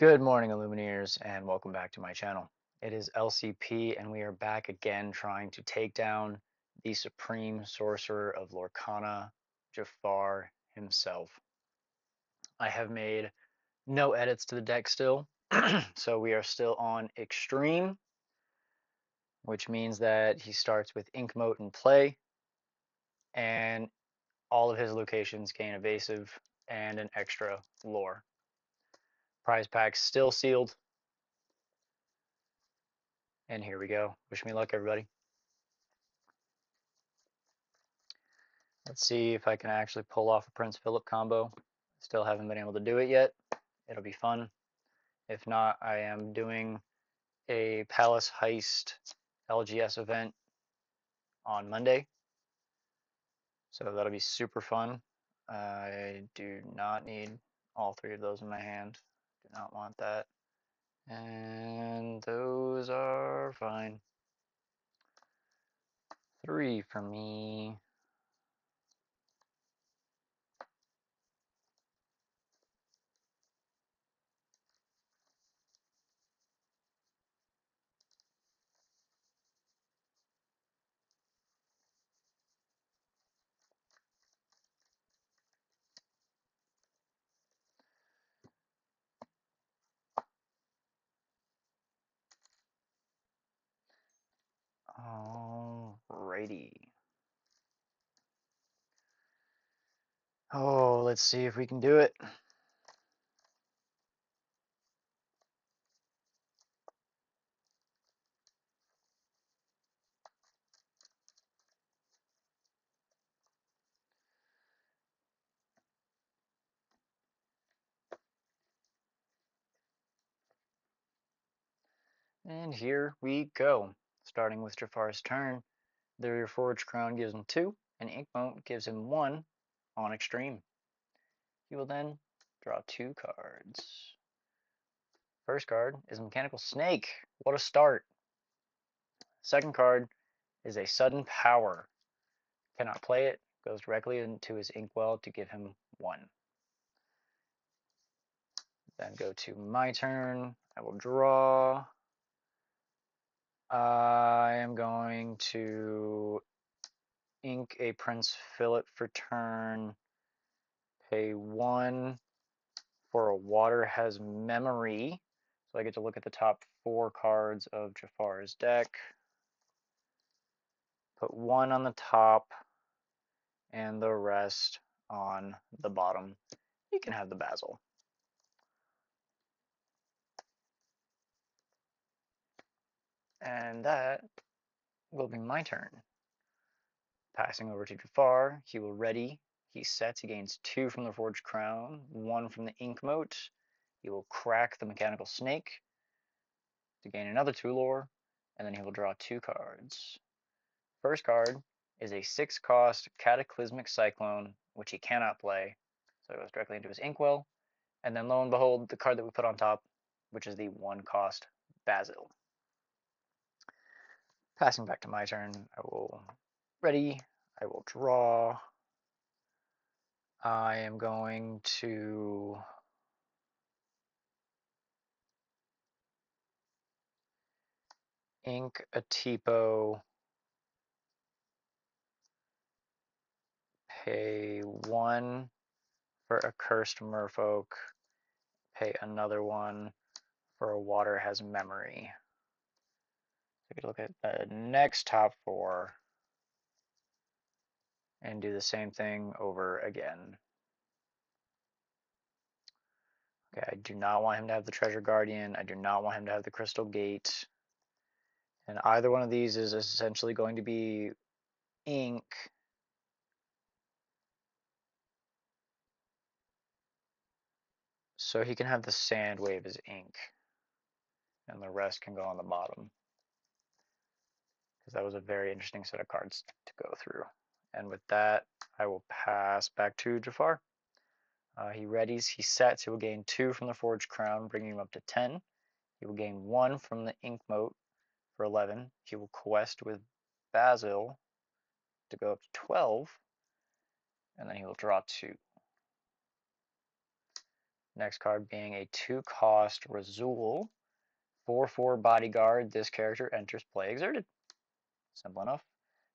Good morning, Illumineers, and welcome back to my channel. It is LCP, and we are back again trying to take down the Supreme Sorcerer of Lorcana, Jafar himself. I have made no edits to the deck still, so we are still on Extreme, which means that he starts with Ink Mote in play, and all of his locations gain Evasive and an extra lore. Prize pack still sealed, and here we go. Wish me luck, everybody. Let's see if I can actually pull off a Prince Philip combo. Still haven't been able to do it yet. It'll be fun. If not, I am doing a Palace Heist LGS event on Monday. So that'll be super fun. I do not need all three of those in my hand. Do not want that. And those are fine. 3 for me. Alrighty. Oh, let's see if we can do it. And here we go. Starting with Jafar's turn, the Forged Crown gives him 2, and Inkmote gives him 1 on Extreme. He will then draw 2 cards. First card is a Mechanical Snake. What a start. Second card is a Sudden Power. Cannot play it, goes directly into his Inkwell to give him 1. Then go to my turn. I will draw. I am going to ink a Prince Philip for turn. Pay 1 for a water has memory. So I get to look at the top 4 cards of Jafar's deck. Put 1 on the top and the rest on the bottom. You can have the basil. And that will be my turn. Passing over to Jafar, he will ready. He sets, he gains 2 from the Forged Crown, 1 from the Ink Mote. He will crack the Mechanical Snake to gain another 2 lore, and then he will draw 2 cards. First card is a 6-cost Cataclysmic Cyclone, which he cannot play, so it goes directly into his Inkwell. And then lo and behold, the card that we put on top, which is the 1-cost Basil. Passing back to my turn, I will ready, I will draw. I am going to ink a Tipo, pay 1 for a Cursed Merfolk, pay another 1 for a Water has Memory. So we can look at the next top 4 and do the same thing over again. Okay, I do not want him to have the Treasure Guardian. I do not want him to have the Crystal Gate. And either one of these is essentially going to be ink. So he can have the Sand Wave as ink. And the rest can go on the bottom. Because that was a very interesting set of cards to go through. And with that, I will pass back to Jafar. He readies, he sets, he will gain 2 from the Forged Crown, bringing him up to 10. He will gain 1 from the Ink Mote for 11. He will quest with Basil to go up to 12. And then he will draw 2. Next card being a 2-cost Razul. 4/4 bodyguard. This character enters play exerted. Simple enough.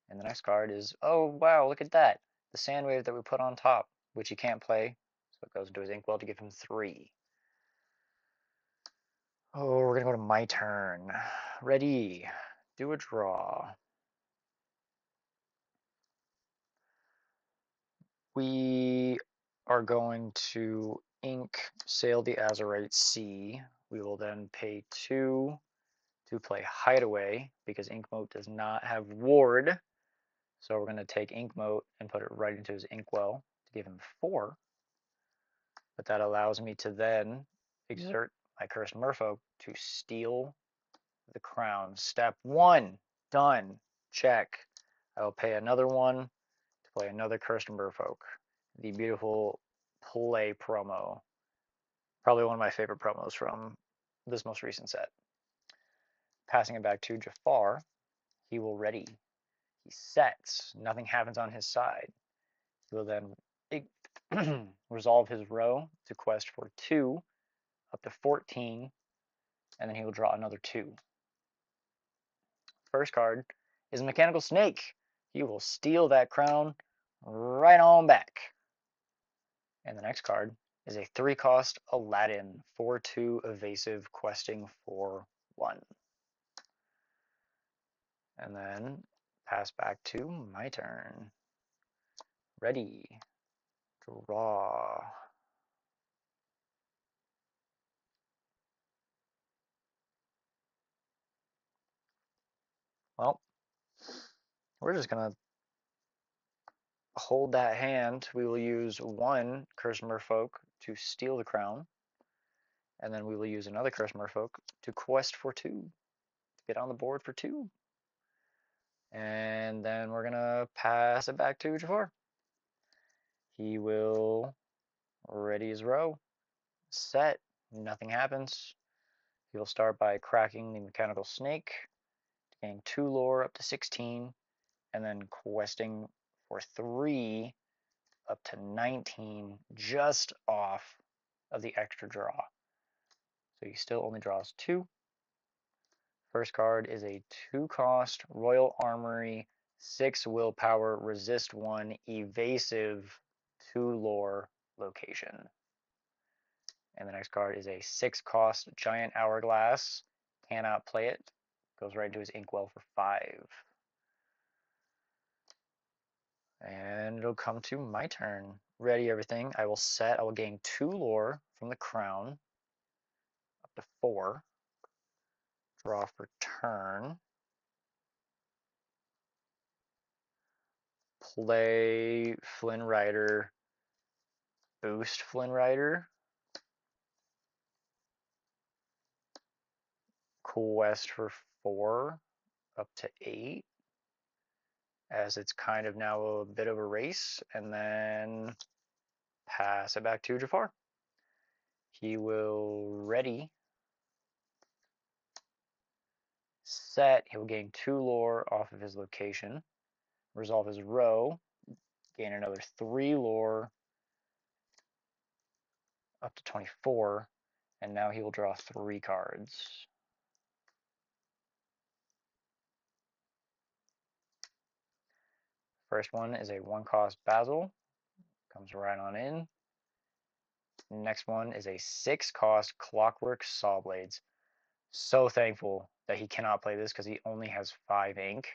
And the next card is, oh wow, look at that. The Sandwave that we put on top, which he can't play. So it goes into his inkwell to give him 3. Oh, we're going to go to my turn. Ready. Do a draw. We are going to ink Sail the Azurite Sea. We will then pay 2 to play Hideaway because Inkmote does not have Ward. So we're going to take Inkmote and put it right into his inkwell to give him 4. But that allows me to then exert my Cursed Merfolk to steal the crown. Step 1, done. Check. I will pay another 1 to play another Cursed Merfolk. The beautiful play promo. Probably one of my favorite promos from this most recent set. Passing it back to Jafar, he will ready. He sets. Nothing happens on his side. He will then resolve his row to quest for 2 up to 14, and then he will draw another 2. First card is Mechanical Snake. He will steal that crown right on back. And the next card is a 3-cost Aladdin, 4/2 evasive, questing for 1. And then pass back to my turn. Ready. Draw. Well, we're just going to hold that hand. We will use 1 Cursed Merfolk to steal the crown. And then we will use another Cursed Merfolk to quest for 2. To get on the board for 2. And then we're going to pass it back to Jafar. He will ready his row. Set. Nothing happens. He will start by cracking the Mechanical Snake, gain 2 lore up to 16, and then questing for 3 up to 19, just off of the extra draw. So he still only draws 2. First card is a 2-cost Royal Armory, 6 willpower, resist 1, evasive, 2 lore location. And the next card is a 6-cost Giant Hourglass. Cannot play it. Goes right into his inkwell for 5. And it'll come to my turn. Ready everything. I will set. I will gain 2 lore from the crown. Up to 4. Draw for turn. Play Flynn Rider. Boost Flynn Rider. Quest for 4 up to 8, as it's kind of now a bit of a race, and then pass it back to Jafar. He will ready, set. He will gain 2 lore off of his location, resolve his row, gain another 3 lore up to 24, and now he will draw 3 cards. First one is a 1-cost Basil, comes right on in. Next one is a 6-cost Clockwork Sawblades. So thankful that he cannot play this because he only has 5 ink,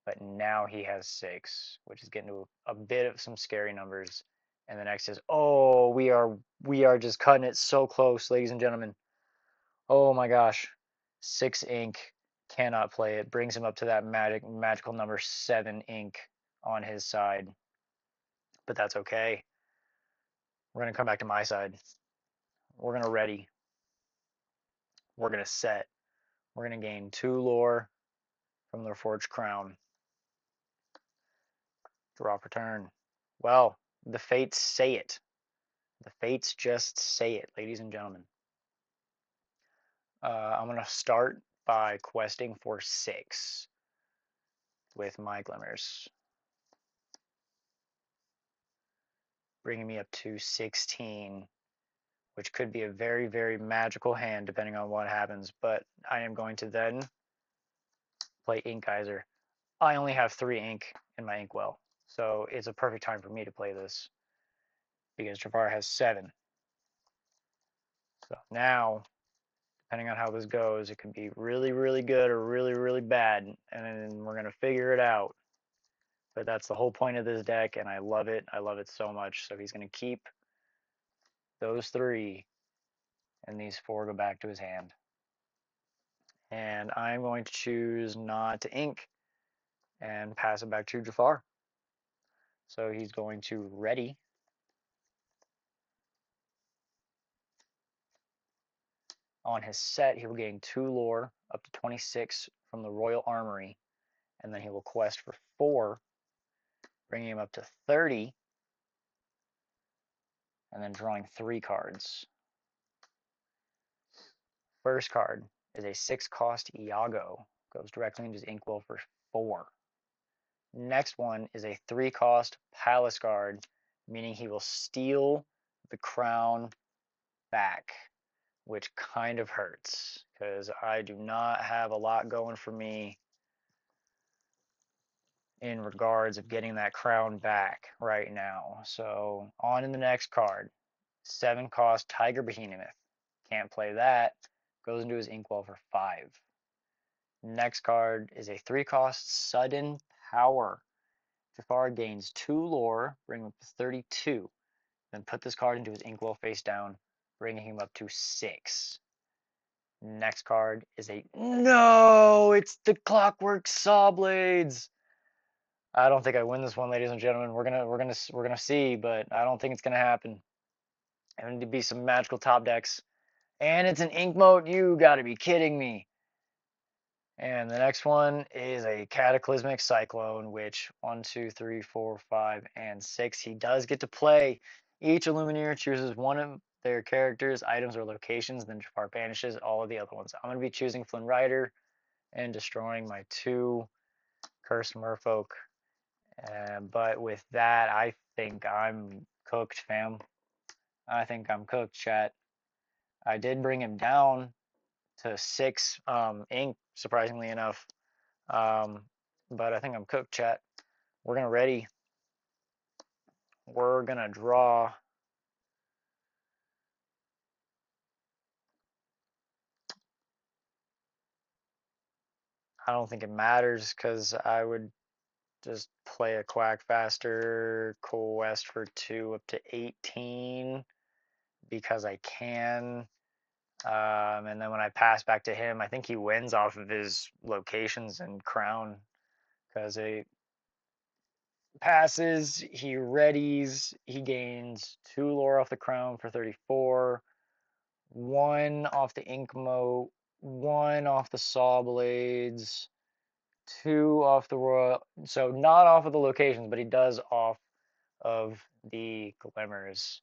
but now he has 6, which is getting to a bit of some scary numbers. And the next is, oh, we are just cutting it so close, ladies and gentlemen. Oh my gosh, 6 ink, cannot play it. Brings him up to that magical number 7 ink on his side, but that's okay. We're gonna come back to my side. We're gonna ready. We're gonna set. We're gonna gain 2 lore from the Forged Crown. Draw for turn. Well, the fates say it. The fates just say it, ladies and gentlemen. I'm going to start by questing for 6 with my glimmers, bringing me up to 16. which could be a very, very magical hand depending on what happens. But I am going to then play Ink Geyser. I only have 3 ink in my inkwell, so it's a perfect time for me to play this because Jafar has 7. So now, depending on how this goes, it could be really, really good or really, really bad, and we're going to figure it out. But that's the whole point of this deck, and I love it. I love it so much. So he's going to keep those 3, and these 4 go back to his hand. And I'm going to choose not to ink and pass it back to Jafar. So he's going to ready. On his set, he will gain 2 lore up to 26 from the Royal Armory, and then he will quest for 4, bringing him up to 30, and then drawing 3 cards. First card is a 6-cost Iago, goes directly into his inkwell for 4. Next one is a 3-cost Palace Guard, meaning he will steal the crown back, which kind of hurts because I do not have a lot going for me in regards of getting that crown back right now. So on in the next card, 7-cost Tiger Behemoth. Can't play that. Goes into his inkwell for 5. Next card is a 3-cost Sudden Power. Jafar gains 2 lore, bring him up to 32. Then put this card into his inkwell face down, bringing him up to 6. Next card is a no. It's the Clockwork Saw Blades. I don't think I win this one, ladies and gentlemen. We're gonna see, but I don't think it's gonna happen. There need to be some magical top decks, and it's an ink moat. You got to be kidding me. And the next one is a Cataclysmic Cyclone, which 1, 2, 3, 4, 5, and 6. He does get to play. Each Illumineer chooses one of their characters, items, or locations, then Jafar banishes all of the other ones. I'm going to be choosing Flynn Rider and destroying my 2 Cursed Merfolk. But with that, I think I'm cooked, fam. I think I'm cooked, chat. I did bring him down to 6 ink, surprisingly enough. But I think I'm cooked, chat. We're gonna ready. We're gonna draw. I don't think it matters because I would just play a Quack Faster, Quest for 2 up to 18 because I can. And then when I pass back to him, I think he wins off of his locations and crown because he passes, he readies, he gains 2 lore off the crown for 34, 1 off the ink moat, 1 off the saw blades, 2 off the royal. So not off of the locations, but he does off of the glimmers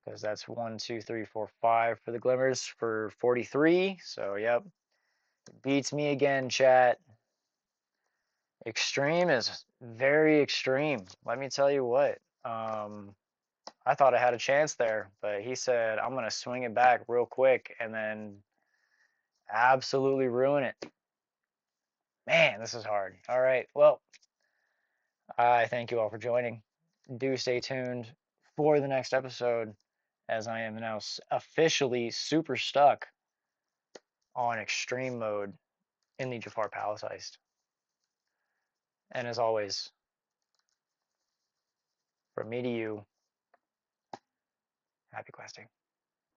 because that's 1, 2, 3, 4, 5 for the glimmers for 43. So yep, beats me again, chat. Extreme is very extreme. Let me tell you what. I thought I had a chance there, but he said I'm gonna swing it back real quick and then absolutely ruin it. Man, this is hard. All right. Well, I thank you all for joining. Do stay tuned for the next episode as I am now officially super stuck on extreme mode in the Jafar Palace Heist. And as always, from me to you, happy questing.